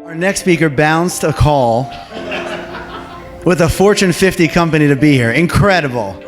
Our next speaker bounced a call with a Fortune 50 company to be here. Incredible.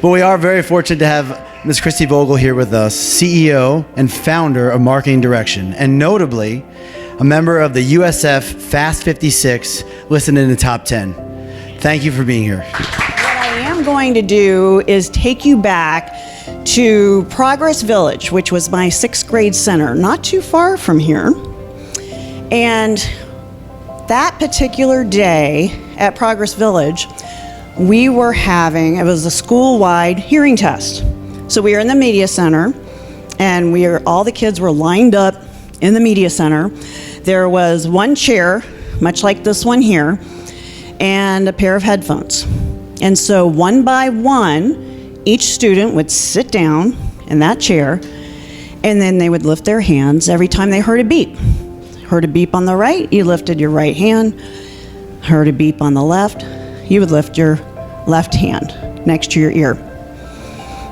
But we are very fortunate to have Ms. Christy Vogel here with us, CEO and founder of Marketing Direction, and notably, a member of the USF Fast 56, listed in the top 10. Thank you for being here. What I am going to do is take you back to Progress Village, which was my 6th grade center, not too far from here. And that particular day at Progress Village, we were having, it was a school-wide hearing test. So we were in the media center, and all the kids were lined up in the media center. There was one chair, much like this one here, and a pair of headphones. And so one by one, each student would sit down in that chair, and then they would lift their hands every time they heard a beep. Heard a beep on the right, you lifted your right hand. Heard a beep on the left, you would lift your left hand next to your ear.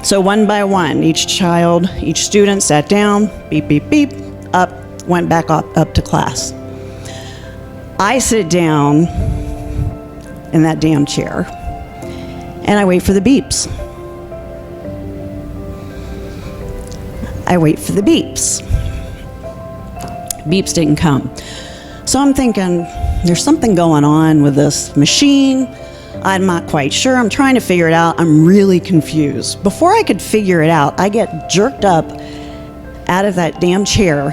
So one by one, each student sat down, beep, beep, beep, up, went back up to class. I sit down in that damn chair, and I wait for the beeps. I wait for the beeps. Beeps didn't come. So I'm thinking, there's something going on with this machine. I'm not quite sure. I'm trying to figure it out. I'm really confused. Before I could figure it out, I get jerked up out of that damn chair,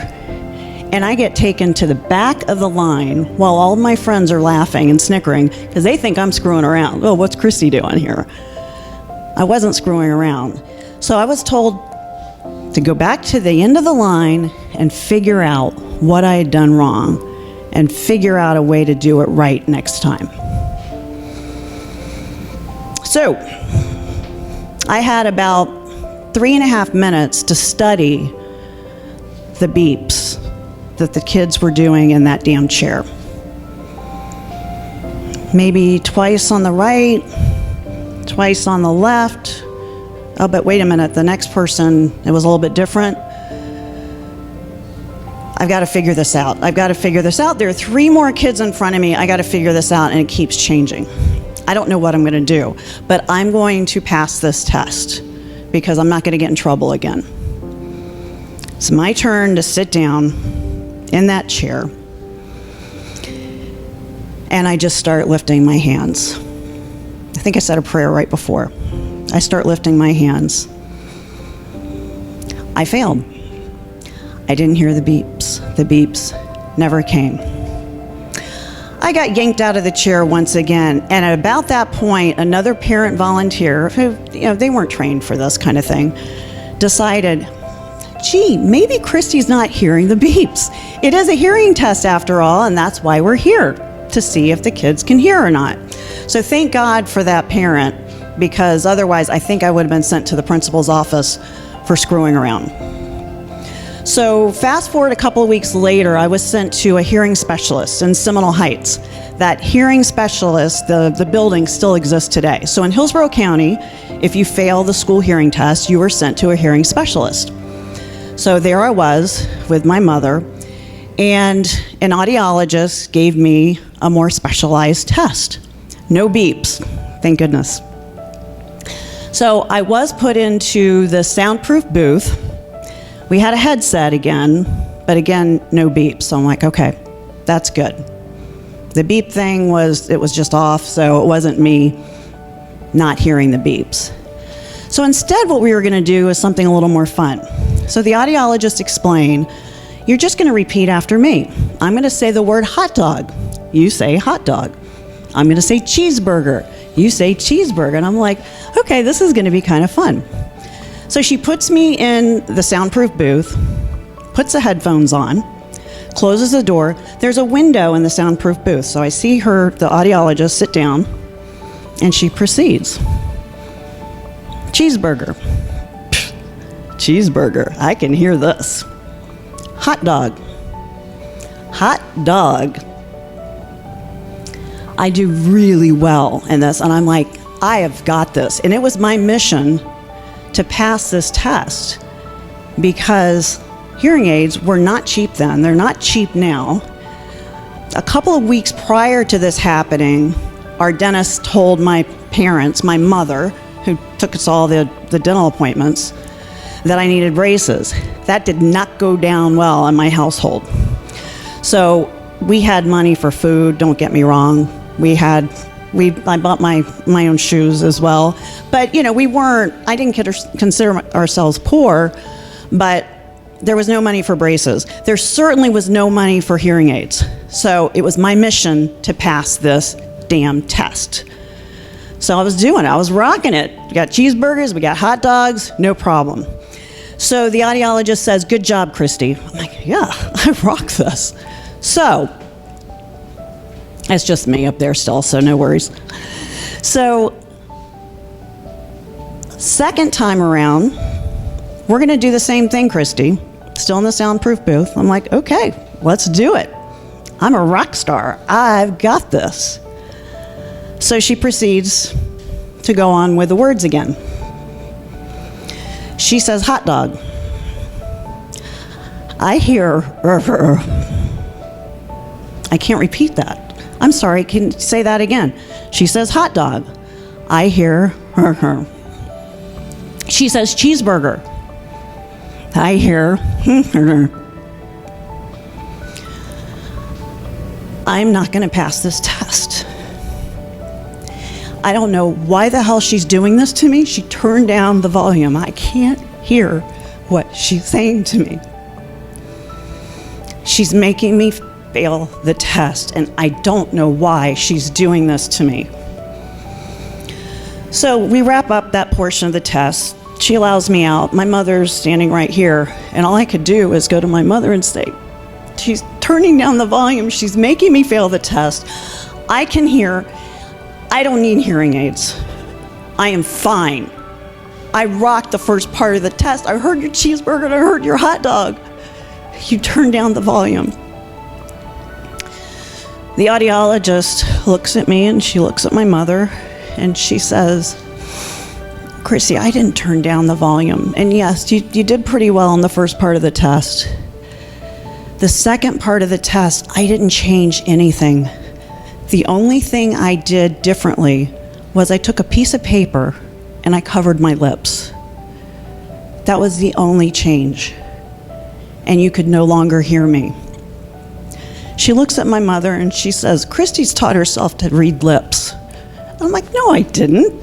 and I get taken to the back of the line while all of my friends are laughing and snickering because they think I'm screwing around. Oh, what's Christy doing here? I wasn't screwing around. So I was told to go back to the end of the line and figure out what I had done wrong and figure out a way to do it right next time. So I had about 3.5 minutes to study the beeps that the kids were doing in that damn chair. Maybe twice on the right, twice on the left. Oh, but wait a minute, the next person, it was a little bit different. I've got to figure this out. There are 3 more kids in front of me. I got to figure this out, and it keeps changing. I don't know what I'm going to do, but I'm going to pass this test because I'm not going to get in trouble again. It's my turn to sit down in that chair, and I just start lifting my hands. I think I said a prayer right before. I start lifting my hands. I failed. I didn't hear the beeps. The beeps never came. I got yanked out of the chair once again, and at about that point, another parent volunteer, who, they weren't trained for this kind of thing, decided, gee, maybe Christy's not hearing the beeps. It is a hearing test after all, and that's why we're here, to see if the kids can hear or not. So thank God for that parent, because otherwise I think I would have been sent to the principal's office for screwing around. So fast forward a couple of weeks later, I was sent to a hearing specialist in Seminole Heights. That hearing specialist, the building still exists today. So in Hillsborough County, if you fail the school hearing test, you were sent to a hearing specialist. So there I was with my mother, and an audiologist gave me a more specialized test. No beeps, thank goodness. So I was put into the soundproof booth. We had a headset again, but again, no beeps. So I'm like, okay, that's good. The beep thing was just off, so it wasn't me not hearing the beeps. So instead, what we were gonna do is something a little more fun. So the audiologist explained, you're just gonna repeat after me. I'm gonna say the word hot dog. You say hot dog. I'm gonna say cheeseburger. You say cheeseburger. And I'm like, okay, this is gonna be kind of fun. So she puts me in the soundproof booth, puts the headphones on, closes the door. There's a window in the soundproof booth. So I see her, the audiologist, sit down, and she proceeds. Cheeseburger. Pfft, cheeseburger. I can hear this. Hot dog. Hot dog. I do really well in this, and I'm like, I have got this. And it was my mission to pass this test because hearing aids were not cheap then. They're not cheap now. A couple of weeks prior to this happening, our dentist told my parents, my mother, who took us all the dental appointments, that I needed braces. That did not go down well in my household. So we had money for food, don't get me wrong. I bought my own shoes as well. But, I didn't consider ourselves poor, but there was no money for braces. There certainly was no money for hearing aids. So it was my mission to pass this damn test. So I was rocking it. We got cheeseburgers, we got hot dogs, no problem. So the audiologist says, "Good job, Christy." I'm like, yeah, I rock this. So, it's just me up there still, so no worries. So, second time around, we're gonna do the same thing, Christy. Still in the soundproof booth. I'm like, okay, let's do it. I'm a rock star. I've got this. So she proceeds to go on with the words again. She says, "Hot dog." I hear, I can't repeat that. I'm sorry, can you say that again? She says, "Hot dog." I hear, She says, "Cheeseburger." I hear, I'm not gonna pass this test. I don't know why the hell she's doing this to me. She turned down the volume. I can't hear what she's saying to me. She's making me fail the test, and I don't know why she's doing this to me. So we wrap up that portion of the test. She allows me out. My mother's standing right here, and all I could do is go to my mother and say, "She's turning down the volume. She's making me fail the test. I can hear. I don't need hearing aids. I am fine. I rocked the first part of the test. I heard your cheeseburger and I heard your hot dog. You turned down the volume." The audiologist looks at me and she looks at my mother and she says, "Chrissy, I didn't turn down the volume. And yes, you did pretty well in the first part of the test. The second part of the test, I didn't change anything. The only thing I did differently was I took a piece of paper and I covered my lips. That was the only change. And you could no longer hear me." She looks at my mother and she says, "Christy's taught herself to read lips." I'm like, "No, I didn't.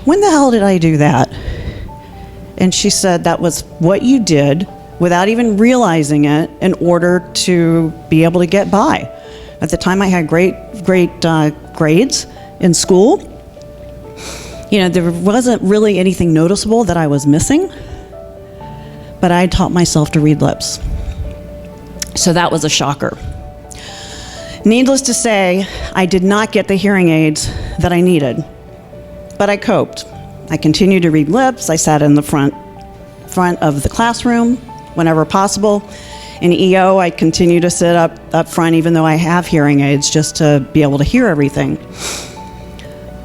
When the hell did I do that?" And she said, "That was what you did without even realizing it in order to be able to get by." At the time I had great grades in school. There wasn't really anything noticeable that I was missing, but I taught myself to read lips. So that was a shocker. Needless to say, I did not get the hearing aids that I needed, but I coped. I continued to read lips. I sat in the front of the classroom whenever possible. In EO, I continue to sit up front even though I have hearing aids just to be able to hear everything.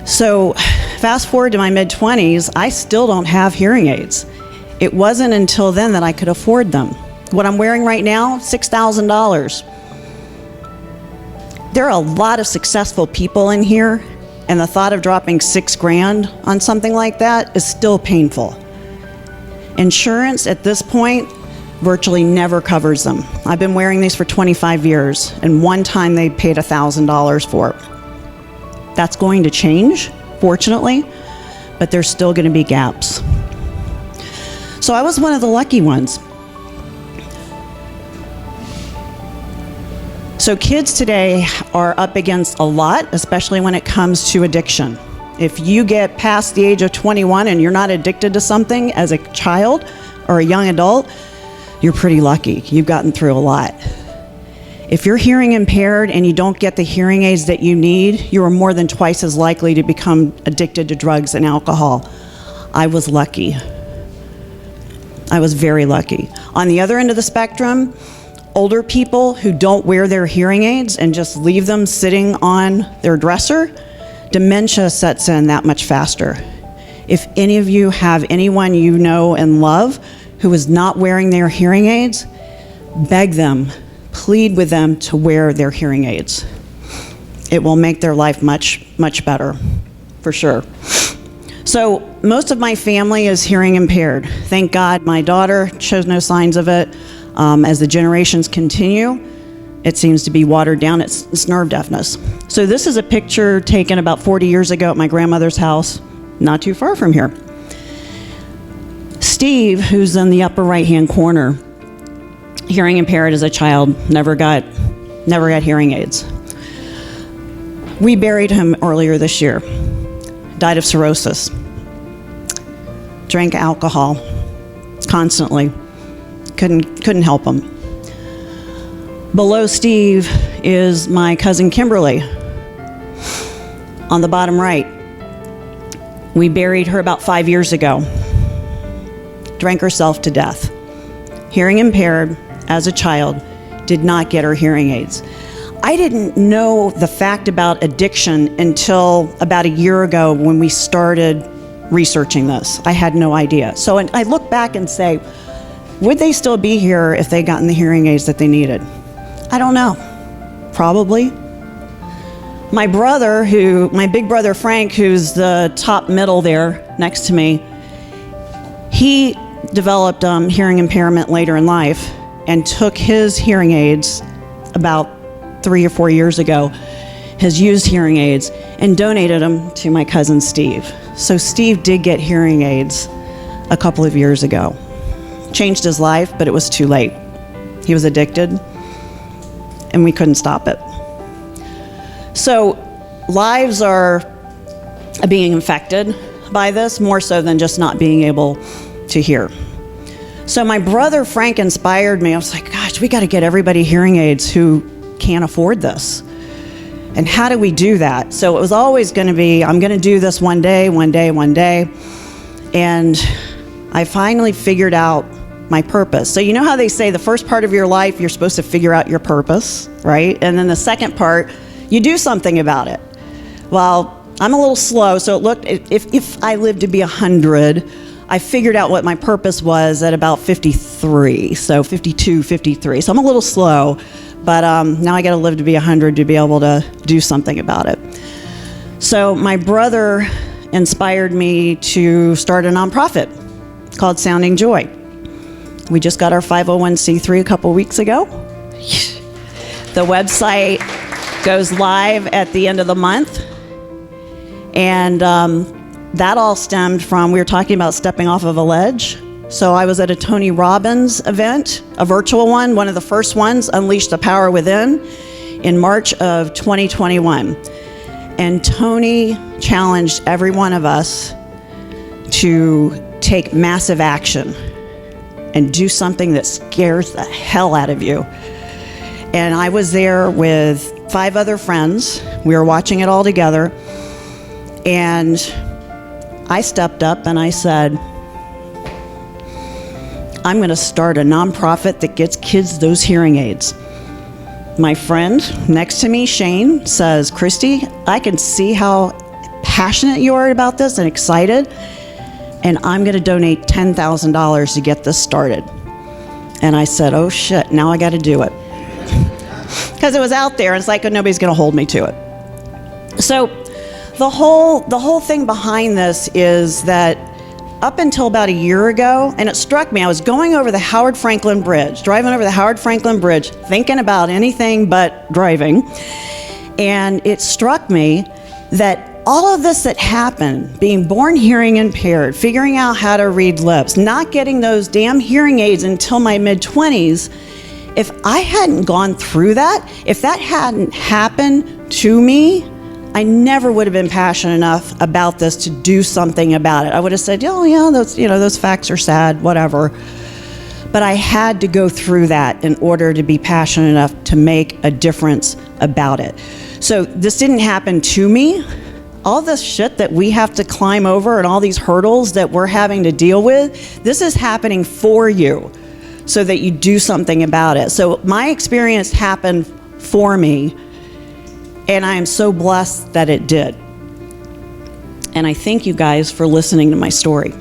So fast forward to my mid-20s, I still don't have hearing aids. It wasn't until then that I could afford them. What I'm wearing right now, $6,000. There are a lot of successful people in here, and the thought of dropping $6,000 on something like that is still painful. Insurance at this point virtually never covers them. I've been wearing these for 25 years, and one time they paid $1,000 for it. That's going to change, fortunately, but there's still going to be gaps. So I was one of the lucky ones. So kids today are up against a lot, especially when it comes to addiction. If you get past the age of 21 and you're not addicted to something as a child or a young adult, you're pretty lucky. You've gotten through a lot. If you're hearing impaired and you don't get the hearing aids that you need, you are more than twice as likely to become addicted to drugs and alcohol. I was lucky. I was very lucky. On the other end of the spectrum, older people who don't wear their hearing aids and just leave them sitting on their dresser, dementia sets in that much faster. If any of you have anyone you know and love who is not wearing their hearing aids, beg them, plead with them to wear their hearing aids. It will make their life much, much better, for sure. So most of my family is hearing impaired. Thank God my daughter shows no signs of it. As the generations continue, it seems to be watered down. It's nerve deafness. So this is a picture taken about 40 years ago at my grandmother's house, not too far from here. Steve, who's in the upper right-hand corner, hearing impaired as a child, never got hearing aids. We buried him earlier this year. Died of cirrhosis. Drank alcohol constantly. Couldn't help him. Below Steve is my cousin Kimberly on the bottom right. We buried her about 5 years ago. Drank herself to death. Hearing impaired as a child, did not get her hearing aids. I didn't know the fact about addiction until about a year ago when we started researching this. I had no idea. So I look back and say, would they still be here if they gotten the hearing aids that they needed? I don't know. Probably. My big brother Frank, who's the top middle there next to me, he developed hearing impairment later in life and took his hearing aids about 3 or 4 years ago, has used hearing aids and donated them to my cousin Steve. So Steve did get hearing aids a couple of years ago. Changed his life, but it was too late. He was addicted, and we couldn't stop it. So lives are being infected by this, more so than just not being able to hear. So my brother Frank inspired me. I was like, gosh, we got to get everybody hearing aids who can't afford this. And how do we do that? So it was always going to be, I'm going to do this one day. And I finally figured out my purpose. So you know how they say the first part of your life, you're supposed to figure out your purpose, right? And then the second part, you do something about it. Well, I'm a little slow, so it looked, if I lived to be 100, I figured out what my purpose was at about 53, so 52, 53. So I'm a little slow, but now I got to live to be 100 to be able to do something about it. So my brother inspired me to start a nonprofit called Sounding Joy. We just got our 501c3 a couple weeks ago. The website goes live at the end of the month. And that all stemmed from, we were talking about stepping off of a ledge. So I was at a Tony Robbins event, a virtual one of the first ones, Unleash the Power Within, in March of 2021. And Tony challenged every one of us to take massive action and do something that scares the hell out of you. And I was there with 5 other friends. We were watching it all together. And I stepped up and I said, I'm going to start a nonprofit that gets kids those hearing aids. My friend next to me, Shane, says, Christy, I can see how passionate you are about this and excited, and I'm going to donate $10,000 to get this started. And I said, oh shit, now I got to do it. Because it was out there, and it's like, oh, nobody's going to hold me to it. So the whole thing behind this is that up until about a year ago, and it struck me, I was going over the Howard Franklin Bridge, driving over the Howard Franklin Bridge, thinking about anything but driving, and it struck me that all of this that happened, being born hearing impaired, figuring out how to read lips, not getting those damn hearing aids until my mid-20s, if I hadn't gone through that, if that hadn't happened to me, I never would have been passionate enough about this to do something about it. I would have said, oh yeah, those facts are sad, whatever. But I had to go through that in order to be passionate enough to make a difference about it. So this didn't happen to me. All this shit that we have to climb over and all these hurdles that we're having to deal with, this is happening for you so that you do something about it. So my experience happened for me, and I am so blessed that it did. And I thank you guys for listening to my story.